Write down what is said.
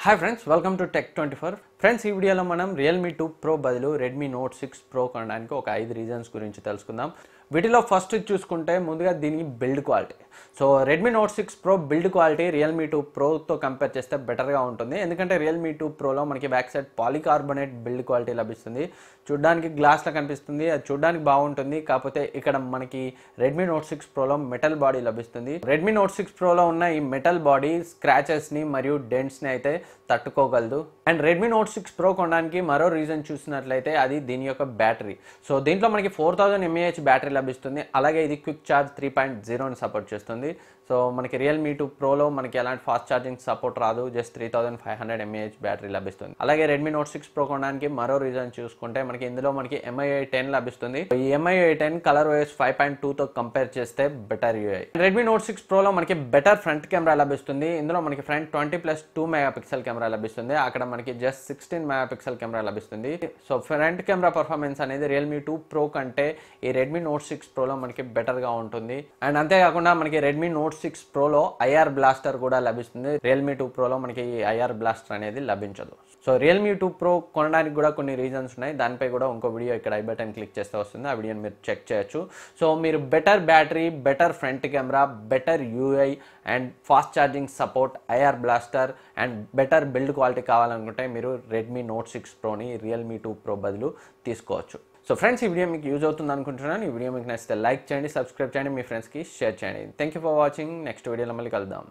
Hi friends, welcome to tech24. Friends, ఈ వీడియోలో మనం Realme 2 Pro బదులు Redmi Note 6 Pro కొనడానికి ఒక 5 రీజన్స్ గురించి తెలుసుకుందాం. వీటిలో ఫస్ట్ చూసుకుంటే ముందుగా దీని build quality. So Redmi Note 6 Pro build quality Realme 2 Pro తో కంపేర్ చేస్తే బెటర్గా ఉంటుంది. ఎందుకంటే Realme 2 Proలో మనకి back side polycarbonate build quality లభిస్తుంది. చూడడానికి గ్లాస్లా కనిపిస్తుంది, అది చూడడానికి బాగుంటుంది. కాకపోతే ఇక్కడ మనకి Redmi Note 6 Proలో మెటల్ బాడీ లభిస్తుంది. Redmi Note 6 Proలో ఉన్న ఈ మెటల్ బాడీ స్క్రాచెస్ని మరియు డెంట్స్ని అయితే తట్టుకోగలదు. అండ్ Redmi Note 6 Pro కొనడానికి మరో రీజన్ చూసినట్లయితే అది దీని యొక్క బ్యాటరీ. సో దీంట్లో మనకి 4000 mAh బ్యాటరీ లభిస్తుంది. అలాగే ఇది క్విక్ ఛార్జ్ 3.0ని సపోర్ట్ చేస్తుంది. సో మనకి Realme 2 Proలో మనకి ఎలాంటి ఫాస్ట్ ఛార్జింగ్ సపోర్ట్ రాదు, జస్ట్ 3500 mAh బ్యాటరీ లభిస్తుంది. అలాగే Redmi Note 6 Pro కొనడానికి మరో రీజన్ చూసుకుంటే మనకి ఇందులో మనకి MIUI 10 లభిస్తుంది. ఈ MIUI 10 ColorOS 5.2తో కంపేర్ చేస్తే బెటర్ UI. Redmi Note 6 Proలో మనకి బెటర్ ఫ్రంట్ కెమెరా లభిస్తుంది. ఇందులో మనకి ఫ్రంట్ 20+2 మెగాపిక్సెల్ కెమెరా లభిస్తుంది. అక్కడ మనకి జస్ట్ 16 మెగాపిక్సెల్ కెమెరా లభిస్తుంది. సో ఫ్రంట్ కెమెరా పర్ఫార్మెన్స్ అనేది Realme 2 Pro కంటే ఈ Redmi Note 6 Proలో మనకి బెటర్గా ఉంటుంది. అండ్ అంతేకాకుండా మనకి Redmi Note 6 Proలో IR బ్లాస్టర్ కూడా లభిస్తుంది. Realme 2 Proలో మనకి IR బ్లాస్టర్ అనేది లభించదు. సో Realme 2 Pro కొనడానికి కూడా కొన్ని రీజన్స్ ఉన్నాయి. దానిపై కూడా ఇంకో వీడియో ఇక్కడ ఐ బటన్ క్లిక్ చేస్తే వస్తుంది. ఆ వీడియోని మీరు చెక్ చేయొచ్చు. సో మీరు better battery, better front camera, better UI and fast charging support, IR blaster and better build quality కావాలనుకుంటే మీరు Redmi Note 6 Proని Realme 2 Pro బదులు తీసుకోవచ్చు. సో ఫ్రెండ్స్, ఈ వీడియో మీకు యూజ్ అవుతుంది అనుకుంటున్నాను. ఈ వీడియో మీకు నచ్చితే లైక్ చేయండి, సబ్స్క్రైబ్ చేయండి, మీ ఫ్రెండ్స్కి షేర్ చేయండి. Thank you for watching. Next వీడియోలో మళ్ళీ కలుద్దాం.